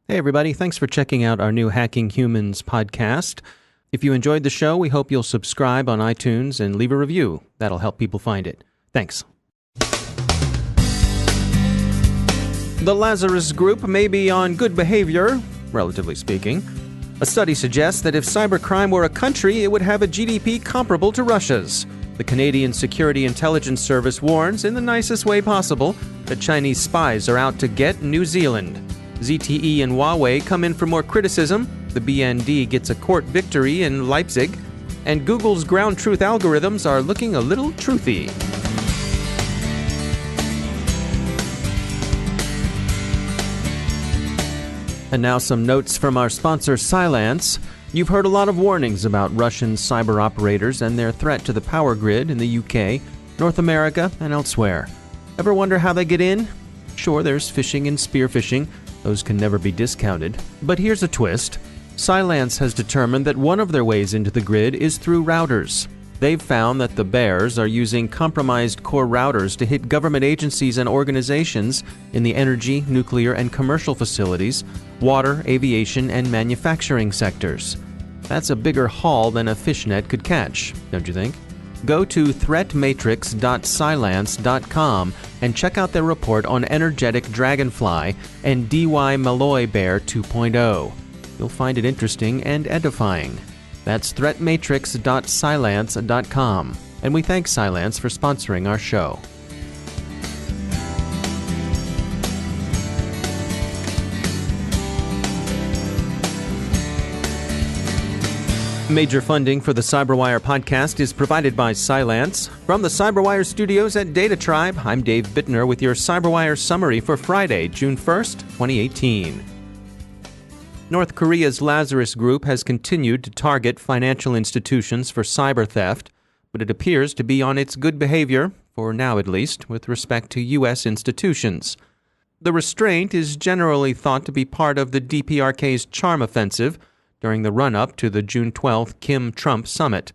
Hey everybody, thanks for checking out our new Hacking Humans podcast. If you enjoyed the show, we hope you'll subscribe on iTunes and leave a review. That'll help people find it. Thanks. The Lazarus Group may be on good behavior, relatively speaking. A study suggests that if cybercrime were a country, it would have a GDP comparable to Russia's. The Canadian Security Intelligence Service warns, in the nicest way possible, that Chinese spies are out to get New Zealand. ZTE and Huawei come in for more criticism, the BND gets a court victory in Leipzig, and Google's ground truth algorithms are looking a little truthy. And now some notes from our sponsor, Cylance. You've heard a lot of warnings about Russian cyber operators and their threat to the power grid in the UK, North America, and elsewhere. Ever wonder how they get in? Sure, there's phishing and spear phishing. Those can never be discounted. But here's a twist. Cylance has determined that one of their ways into the grid is through routers. They've found that the bears are using compromised core routers to hit government agencies and organizations in the energy, nuclear, and commercial facilities, water, aviation, and manufacturing sectors. That's a bigger haul than a fishnet could catch, don't you think? Go to threatmatrix.cylance.com and check out their report on energetic dragonfly and DY Malloy Bear 2.0. You'll find it interesting and edifying. That's threatmatrix.cylance.com. And we thank Cylance for sponsoring our show. Major funding for the CyberWire podcast is provided by Cylance. From the CyberWire studios at Data Tribe, I'm Dave Bittner with your CyberWire summary for Friday, June 1st, 2018. North Korea's Lazarus Group has continued to target financial institutions for cyber theft, but it appears to be on its good behavior, for now at least, with respect to U.S. institutions. The restraint is generally thought to be part of the DPRK's charm offensive during the run-up to the June 12th Kim-Trump summit.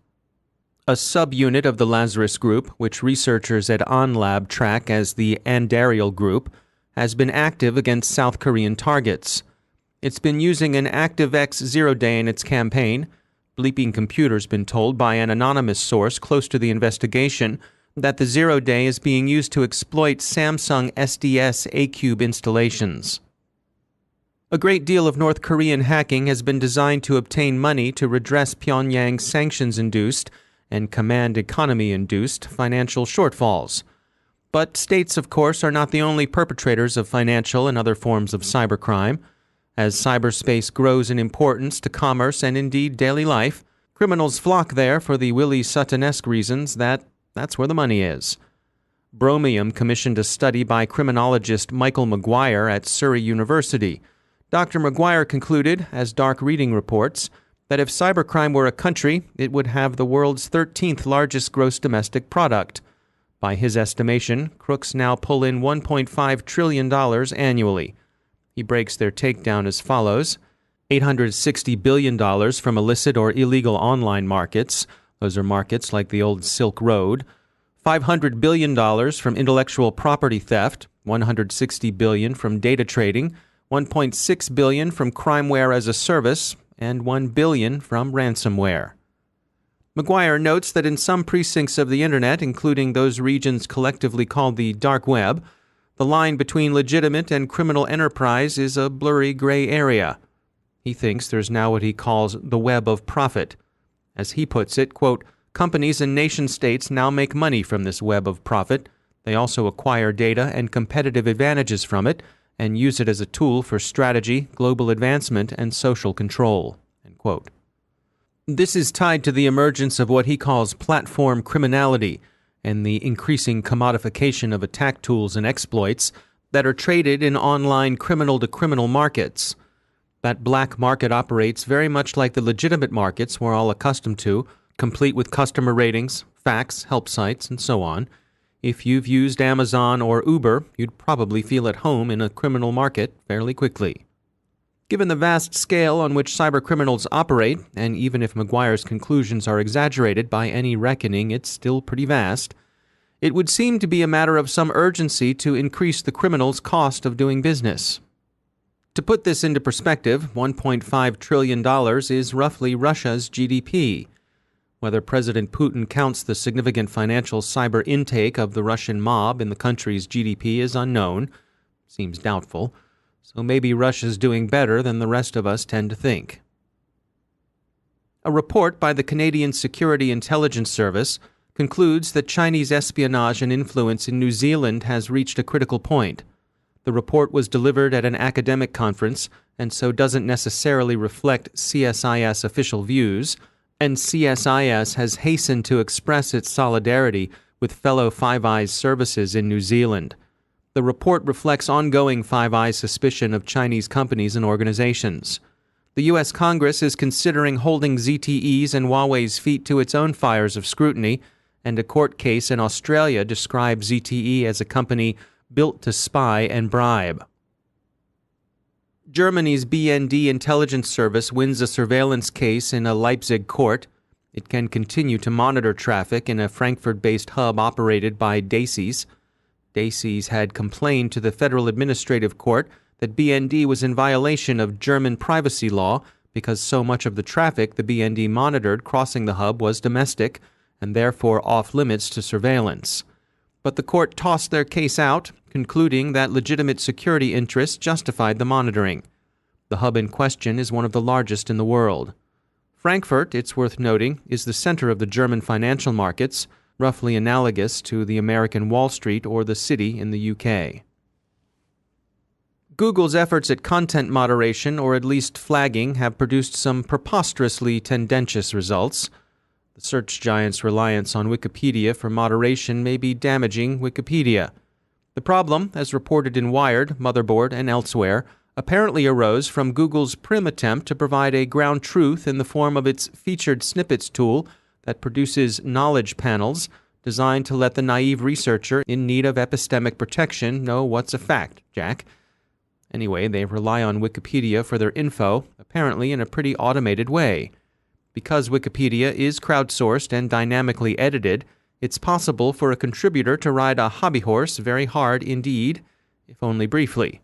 A subunit of the Lazarus Group, which researchers at OnLab track as the Andariel Group, has been active against South Korean targets. It's been using an ActiveX zero-day in its campaign. Bleeping Computer's been told by an anonymous source close to the investigation that the zero-day is being used to exploit Samsung SDS A-Cube installations. A great deal of North Korean hacking has been designed to obtain money to redress Pyongyang's sanctions-induced and command economy-induced financial shortfalls. But states, of course, are not the only perpetrators of financial and other forms of cybercrime. As cyberspace grows in importance to commerce and indeed daily life, criminals flock there for the Willie Sutton-esque reasons that that's where the money is. Bromium commissioned a study by criminologist Michael McGuire at Surrey University. Dr. McGuire concluded, as Dark Reading reports, that if cybercrime were a country, it would have the world's 13th largest gross domestic product. By his estimation, crooks now pull in $1.5 trillion annually. He breaks their takedown as follows: $860 billion from illicit or illegal online markets. Those are markets like the old Silk Road. $500 billion from intellectual property theft. $160 billion from data trading. $1.6 billion from crimeware as a service, and $1 billion from ransomware. McGuire notes that in some precincts of the Internet, including those regions collectively called the dark web, the line between legitimate and criminal enterprise is a blurry gray area. He thinks there's now what he calls the web of profit. As he puts it, quote, companies and nation-states now make money from this web of profit. They also acquire data and competitive advantages from it, and use it as a tool for strategy, global advancement, and social control. End quote. This is tied to the emergence of what he calls platform criminality and the increasing commodification of attack tools and exploits that are traded in online criminal-to-criminal markets. That black market operates very much like the legitimate markets we're all accustomed to, complete with customer ratings, facts, help sites, and so on. If you've used Amazon or Uber, you'd probably feel at home in a criminal market fairly quickly. Given the vast scale on which cybercriminals operate, and even if McGuire's conclusions are exaggerated by any reckoning, it's still pretty vast, it would seem to be a matter of some urgency to increase the criminals' cost of doing business. To put this into perspective, $1.5 trillion is roughly Russia's GDP. Whether President Putin counts the significant financial cyber intake of the Russian mob in the country's GDP is unknown. Seems doubtful. So maybe Russia's doing better than the rest of us tend to think. A report by the Canadian Security Intelligence Service concludes that Chinese espionage and influence in New Zealand has reached a critical point. The report was delivered at an academic conference and so doesn't necessarily reflect CSIS official views, and CSIS has hastened to express its solidarity with fellow Five Eyes services in New Zealand. The report reflects ongoing Five Eyes suspicion of Chinese companies and organizations. The U.S. Congress is considering holding ZTE's and Huawei's feet to its own fires of scrutiny, and a court case in Australia describes ZTE as a company built to spy and bribe. Germany's BND intelligence service wins a surveillance case in a Leipzig court. It can continue to monitor traffic in a Frankfurt-based hub operated by Daces. Daces had complained to the Federal Administrative Court that BND was in violation of German privacy law because so much of the traffic the BND monitored crossing the hub was domestic and therefore off-limits to surveillance. But the court tossed their case out, concluding that legitimate security interests justified the monitoring. The hub in question is one of the largest in the world. Frankfurt, it's worth noting, is the center of the German financial markets, roughly analogous to the American Wall Street or the City in the UK. Google's efforts at content moderation, or at least flagging, have produced some preposterously tendentious results. The search giant's reliance on Wikipedia for moderation may be damaging Wikipedia. The problem, as reported in Wired, Motherboard, and elsewhere, apparently arose from Google's prim attempt to provide a ground truth in the form of its featured snippets tool that produces knowledge panels designed to let the naive researcher in need of epistemic protection know what's a fact, Jack. Anyway, they rely on Wikipedia for their info, apparently in a pretty automated way. Because Wikipedia is crowdsourced and dynamically edited, it's possible for a contributor to ride a hobby horse very hard indeed, if only briefly.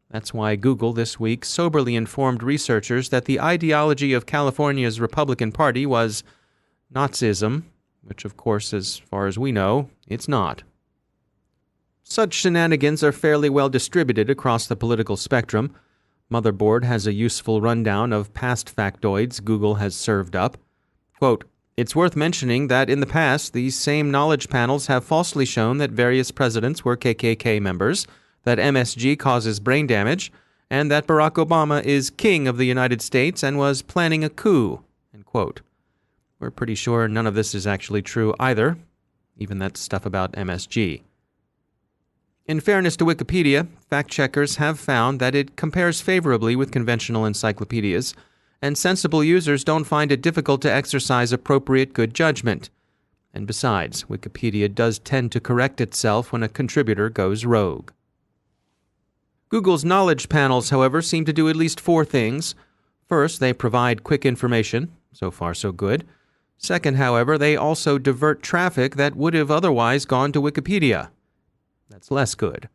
That's why Google this week soberly informed researchers that the ideology of California's Republican Party was Nazism, which of course, as far as we know, it's not. Such shenanigans are fairly well distributed across the political spectrum. Motherboard has a useful rundown of past factoids Google has served up. Quote, "It's worth mentioning that in the past, these same knowledge panels have falsely shown that various presidents were KKK members, that MSG causes brain damage, and that Barack Obama is king of the United States and was planning a coup." End quote. We're pretty sure none of this is actually true either, even that stuff about MSG. In fairness to Wikipedia, fact-checkers have found that it compares favorably with conventional encyclopedias, and sensible users don't find it difficult to exercise appropriate good judgment. And besides, Wikipedia does tend to correct itself when a contributor goes rogue. Google's knowledge panels, however, seem to do at least four things. First, they provide quick information. So far, so good. Second, however, they also divert traffic that would have otherwise gone to Wikipedia. That's less good.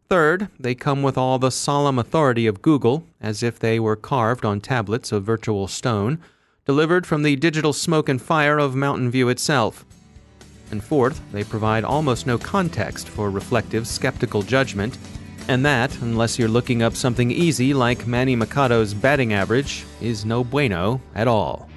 Third, they come with all the solemn authority of Google, as if they were carved on tablets of virtual stone, delivered from the digital smoke and fire of Mountain View itself. And fourth, they provide almost no context for reflective, skeptical judgment, and that, unless you're looking up something easy like Manny Machado's batting average, is no bueno at all.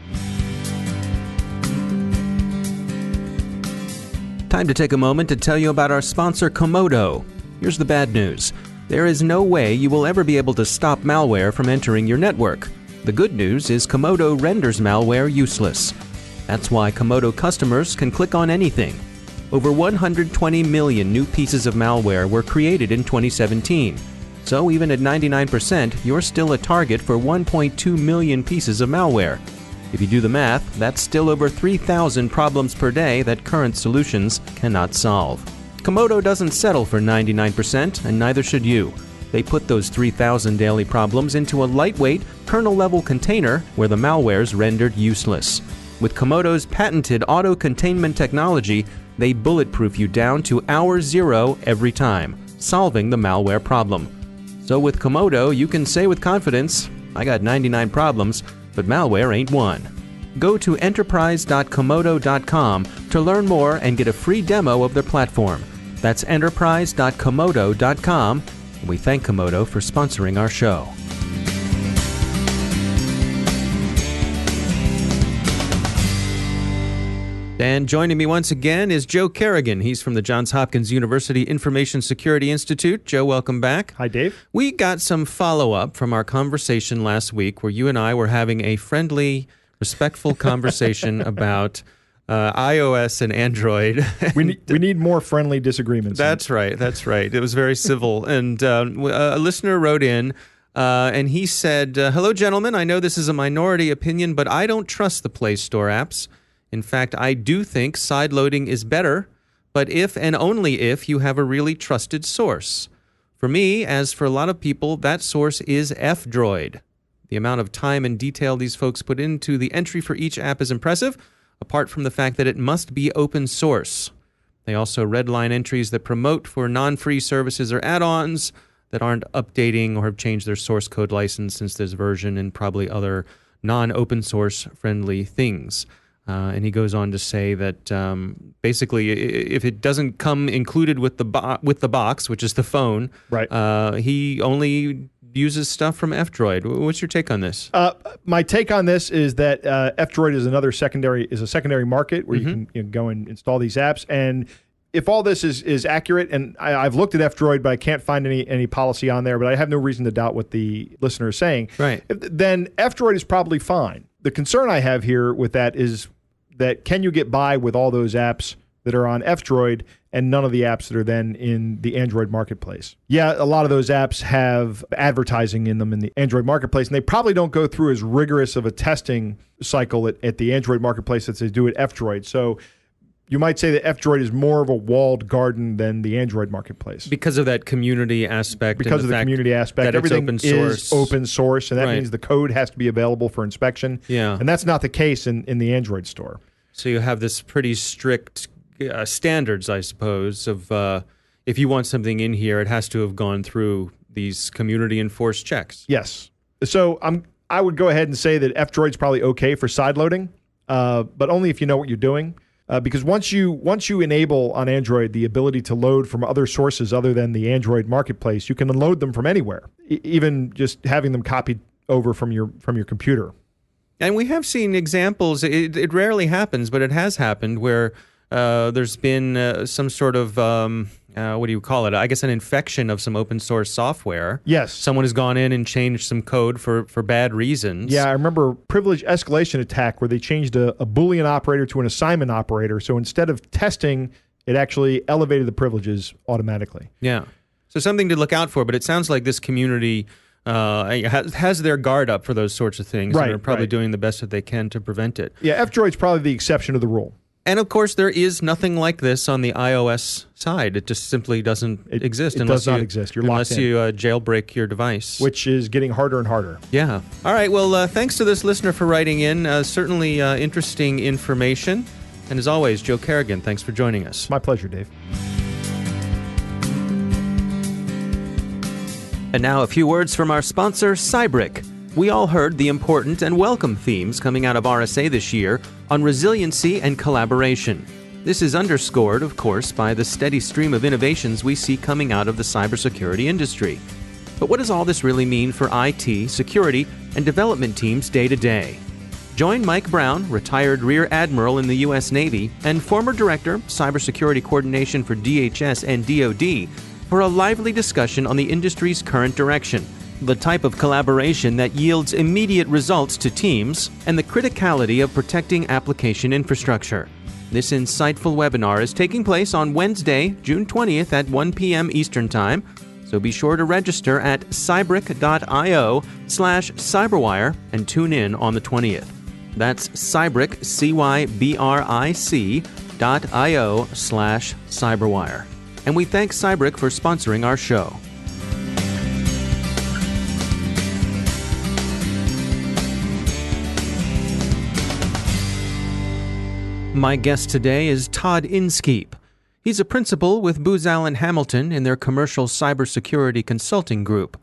Time to take a moment to tell you about our sponsor, Komodo. Here's the bad news. There is no way you will ever be able to stop malware from entering your network. The good news is Komodo renders malware useless. That's why Komodo customers can click on anything. Over 120 million new pieces of malware were created in 2017. So even at 99%, you're still a target for 1.2 million pieces of malware. If you do the math, that's still over 3,000 problems per day that current solutions cannot solve. Komodo doesn't settle for 99%, and neither should you. They put those 3,000 daily problems into a lightweight, kernel-level container where the malware's rendered useless. With Komodo's patented auto-containment technology, they bulletproof you down to hour zero every time, solving the malware problem. So with Komodo, you can say with confidence, I got 99 problems, but malware ain't one. Go to enterprise.komodo.com to learn more and get a free demo of their platform. That's enterprise.komodo.com. And we thank Komodo for sponsoring our show. And joining me once again is Joe Carrigan. He's from the Johns Hopkins University Information Security Institute. Joe, welcome back. Hi, Dave. We got some follow-up from our conversation last week where you and I were having a friendly, respectful conversation about iOS and Android. We need more friendly disagreements. That's right. It was very civil. And a listener wrote in, and he said, hello, gentlemen. I know this is a minority opinion, but I don't trust the Play Store apps. In fact, I do think sideloading is better, but if and only if you have a really trusted source. For me, as for a lot of people, that source is F-Droid. The amount of time and detail these folks put into the entry for each app is impressive, apart from the fact that it must be open source. They also redline entries that promote for non-free services or add-ons that aren't updating or have changed their source code license since this version and probably other non-open source friendly things. And he goes on to say that basically, if it doesn't come included with the box, which is the phone, right, he only uses stuff from F-Droid. What's your take on this? My take on this is that F-Droid is a secondary market where you can go and install these apps. And if all this is accurate, and I've looked at F-Droid, but I can't find any policy on there, but I have no reason to doubt what the listener is saying. Right. Then F-Droid is probably fine. The concern I have here with that is that can you get by with all those apps that are on F-Droid and none of the apps that are then in the Android marketplace? Yeah, a lot of those apps have advertising in them in the Android marketplace, and they probably don't go through as rigorous of a testing cycle at the Android marketplace as they do at F-Droid. So you might say that F-Droid is more of a walled garden than the Android marketplace. Because of that community aspect. Because of the community aspect. Everything is open source, and that means the code has to be available for inspection. Yeah. And that's not the case in the Android store. So you have this pretty strict standards, I suppose, of if you want something in here, it has to have gone through these community-enforced checks. Yes. So I would go ahead and say that F-Droid's probably okay for sideloading, but only if you know what you're doing. Because once you enable on Android the ability to load from other sources other than the Android marketplace, you can unload them from anywhere, even just having them copied over from your computer. And we have seen examples. It rarely happens, but it has happened where there's been some sort of what do you call it? I guess an infection of some open source software. Yes. Someone has gone in and changed some code for bad reasons. Yeah, I remember a privilege escalation attack where they changed a Boolean operator to an assignment operator. So instead of testing, it actually elevated the privileges automatically. Yeah. So something to look out for, but it sounds like this community has their guard up for those sorts of things. Right, and are probably doing the best that they can to prevent it. Yeah, F-Droid's probably the exception to the rule. And of course, there is nothing like this on the iOS side. It just simply doesn't exist. It does not exist. You're locked in. Unless you jailbreak your device. Which is getting harder and harder. Yeah. All right. Well, thanks to this listener for writing in. Certainly interesting information. And as always, Joe Carrigan, thanks for joining us. My pleasure, Dave. And now a few words from our sponsor, Cybric. We all heard the important and welcome themes coming out of RSA this year on resiliency and collaboration. This is underscored, of course, by the steady stream of innovations we see coming out of the cybersecurity industry. But what does all this really mean for IT, security, and development teams day to day? Join Mike Brown, retired Rear Admiral in the U.S. Navy and former Director, Cybersecurity Coordination for DHS and DoD, for a lively discussion on the industry's current direction, the type of collaboration that yields immediate results to teams, and the criticality of protecting application infrastructure. This insightful webinar is taking place on Wednesday, June 20th at 1 p.m. Eastern Time, so be sure to register at cybric.io/cyberwire and tune in on the 20th. That's Cybric, cybric.io/cyberwire. And we thank Cybric for sponsoring our show. My guest today is Todd Inskeep. He's a principal with Booz Allen Hamilton in their commercial cybersecurity consulting group.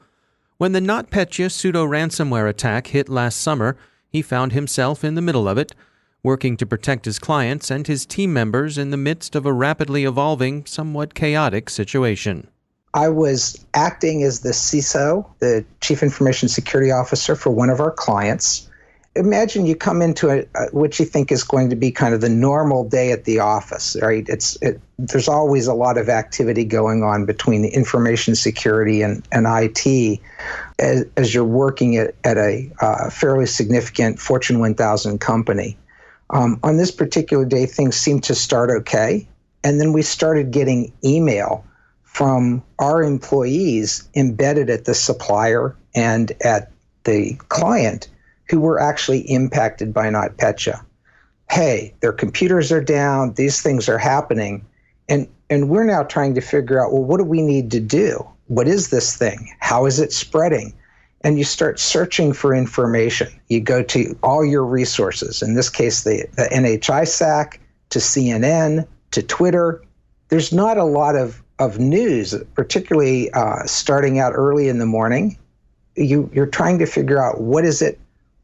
When the NotPetya pseudo-ransomware attack hit last summer, he found himself in the middle of it, working to protect his clients and his team members in the midst of a rapidly evolving, somewhat chaotic situation. I was acting as the CISO, the Chief Information Security Officer for one of our clients. Imagine you come into what you think is going to be kind of the normal day at the office, right? There's always a lot of activity going on between the information security and IT as you're working at a fairly significant Fortune 1000 company. On this particular day, things seemed to start okay. And then we started getting email from our employees embedded at the supplier and at the client who were actually impacted by NotPetya. Hey, their computers are down, these things are happening, and we're now trying to figure out, well, what do we need to do? What is this thing? How is it spreading? And you start searching for information. You go to all your resources, in this case, the NHISAC, to CNN, to Twitter. There's not a lot of news, particularly starting out early in the morning. You're trying to figure out, what is it?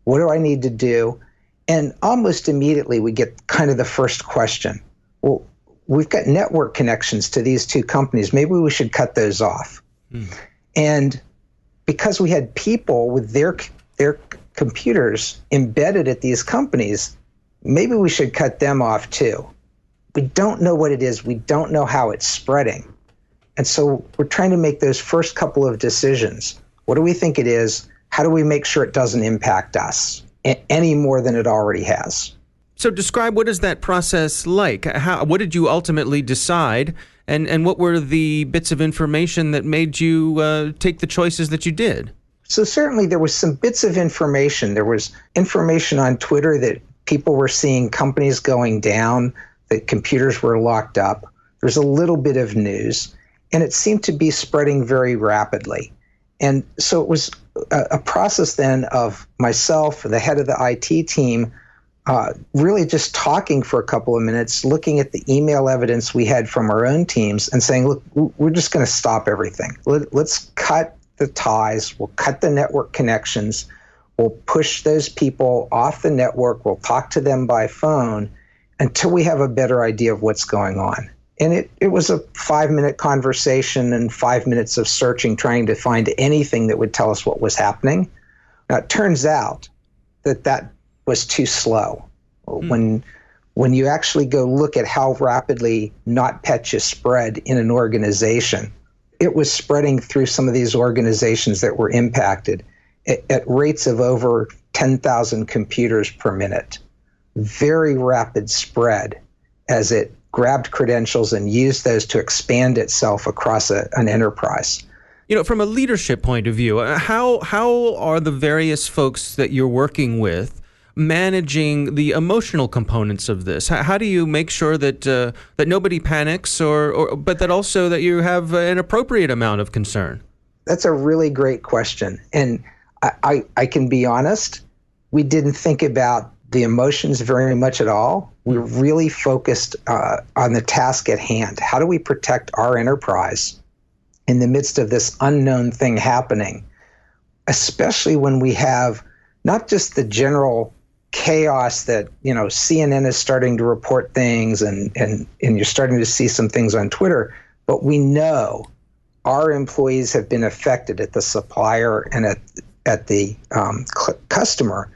What do I need to do? And almost immediately we get kind of the first question. Well, we've got network connections to these two companies. Maybe we should cut those off. And because we had people with their computers embedded at these companies, maybe we should cut them off too. We don't know what it is. We don't know how it's spreading. And so we're trying to make those first couple of decisions. What do we think it is? How do we make sure it doesn't impact us any more than it already has? So describe, what is that process like? What did you ultimately decide? And what were the bits of information that made you take the choices that you did? So certainly there was some bits of information. There was information on Twitter that people were seeing companies going down, that computers were locked up. There's a little bit of news, and it seemed to be spreading very rapidly. And so it was a process then of myself, the head of the IT team, really just talking for a couple of minutes, looking at the email evidence we had from our own teams and saying, look, we're just going to stop everything. Let's cut the ties. We'll cut the network connections. We'll push those people off the network. We'll talk to them by phone until we have a better idea of what's going on. And it was a 5-minute conversation and 5 minutes of searching, trying to find anything that would tell us what was happening. Now, it turns out that was too slow. When you actually go look at how rapidly NotPetya spread in an organization, it was spreading through some of these organizations that were impacted at rates of over 10,000 computers per minute. Very rapid spread as it grabbed credentials and used those to expand itself across an enterprise. You know, from a leadership point of view, how are the various folks that you're working with managing the emotional components of this? How do you make sure that that nobody panics, but that also that you have an appropriate amount of concern? That's a really great question, and I can be honest. We didn't think about the emotions very much at all. We were really focused on the task at hand. How do we protect our enterprise in the midst of this unknown thing happening, especially when we have not just the general chaos that, CNN is starting to report things and you're starting to see some things on Twitter, but we know our employees have been affected at the supplier and at the customer.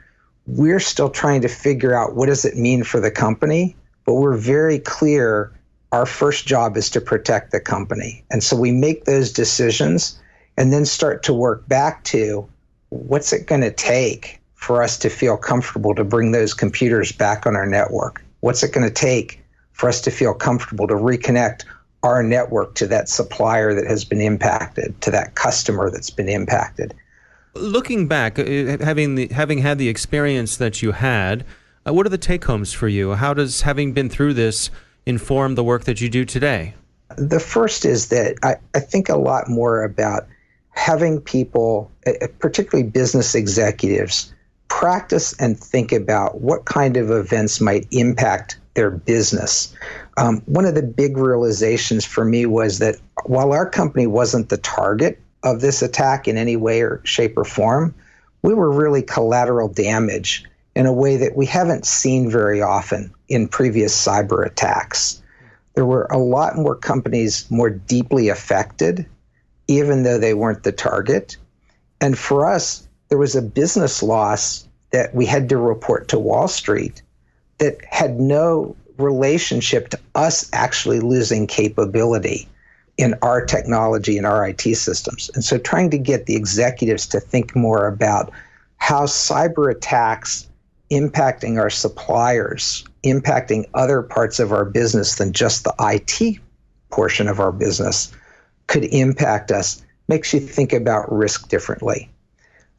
We're still trying to figure out what does it mean for the company, but we're very clear our first job is to protect the company. And so we make those decisions and then start to work back to what's it going to take for us to feel comfortable to bring those computers back on our network? What's it going to take for us to feel comfortable to reconnect our network to that supplier that has been impacted, to that customer that's been impacted? Looking back, having had the experience that you had, what are the take-homes for you? How does having been through this inform the work that you do today? The first is that I think a lot more about having people, particularly business executives, practice and think about what kind of events might impact their business. One of the big realizations for me was that while our company wasn't the target of this attack in any way or shape or form, we were really collateral damage in a way that we haven't seen very often in previous cyber attacks. There were a lot more companies more deeply affected, even though they weren't the target. And for us, there was a business loss that we had to report to Wall Street that had no relationship to us actually losing capability in our technology and our IT systems. And so trying to get the executives to think more about how cyber attacks impacting our suppliers, impacting other parts of our business than just the IT portion of our business could impact us, makes you think about risk differently.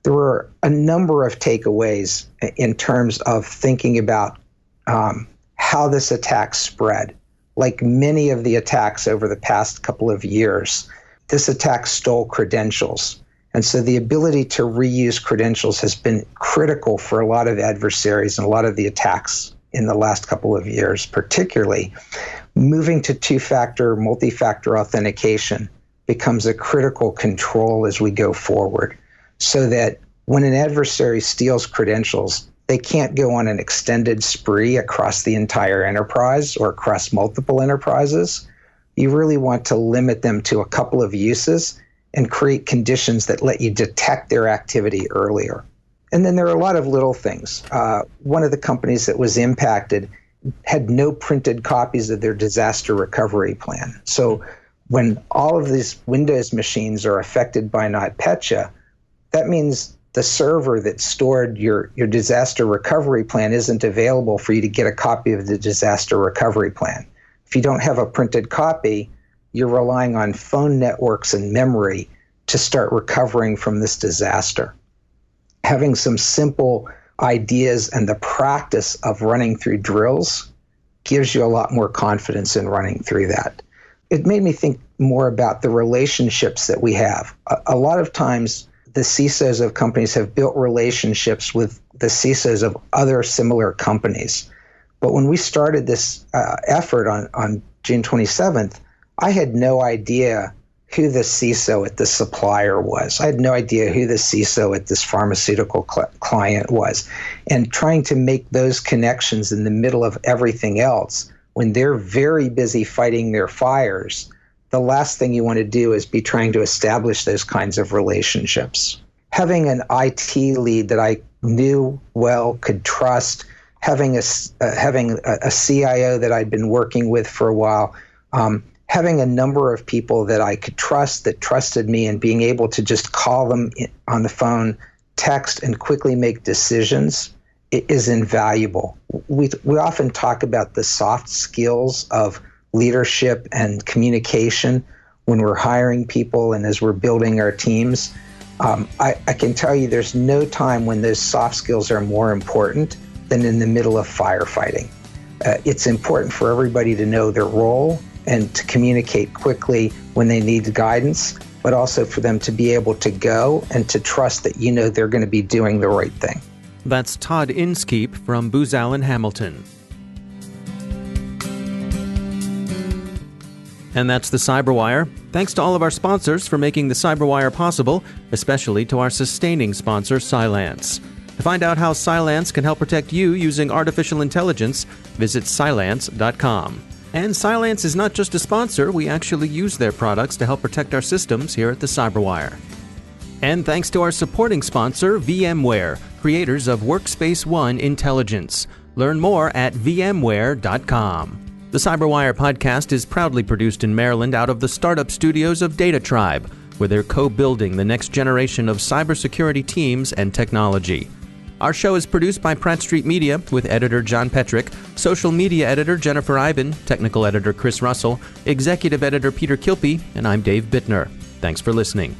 There were a number of takeaways in terms of thinking about how this attack spread. Like many of the attacks over the past couple of years, this attack stole credentials. And so the ability to reuse credentials has been critical for a lot of adversaries and a lot of the attacks in the last couple of years, particularly. Moving to two-factor, multi-factor authentication becomes a critical control as we go forward, so that when an adversary steals credentials, they can't go on an extended spree across the entire enterprise or across multiple enterprises. You really want to limit them to a couple of uses and create conditions that let you detect their activity earlier. And then there are a lot of little things. One of the companies that was impacted had no printed copies of their disaster recovery plan. So when all of these Windows machines are affected by NotPetya, that means the server that stored your disaster recovery plan isn't available for you to get a copy of the disaster recovery plan. If you don't have a printed copy, you're relying on phone networks and memory to start recovering from this disaster. Having some simple ideas and the practice of running through drills gives you a lot more confidence in running through that. It made me think more about the relationships that we have. A lot of times, the CISOs of companies have built relationships with the CISOs of other similar companies. But when we started this effort on June 27th, I had no idea who the CISO at the supplier was. I had no idea who the CISO at this pharmaceutical client was. And trying to make those connections in the middle of everything else, when they're very busy fighting their fires, the last thing you want to do is be trying to establish those kinds of relationships. Having an IT lead that I knew well, could trust, having a CIO that I'd been working with for a while, having a number of people that I could trust, that trusted me, and being able to just call them on the phone, text, and quickly make decisions is invaluable. We often talk about the soft skills of leadership and communication when we're hiring people and as we're building our teams. I can tell you there's no time when those soft skills are more important than in the middle of firefighting. It's important for everybody to know their role and to communicate quickly when they need guidance, but also for them to be able to go and to trust that you know they're going to be doing the right thing. That's Todd Inskeep from Booz Allen Hamilton. And that's the Cyberwire. Thanks to all of our sponsors for making the Cyberwire possible, especially to our sustaining sponsor, Cylance. To find out how Cylance can help protect you using artificial intelligence, visit Cylance.com. And Cylance is not just a sponsor, we actually use their products to help protect our systems here at the Cyberwire. And thanks to our supporting sponsor, VMware, creators of Workspace ONE Intelligence. Learn more at vmware.com. The Cyberwire podcast is proudly produced in Maryland out of the startup studios of Data Tribe, where they're co-building the next generation of cybersecurity teams and technology. Our show is produced by Pratt Street Media with editor John Petrick, social media editor Jennifer Iben, technical editor Chris Russell, executive editor Peter Kilpie, and I'm Dave Bittner. Thanks for listening.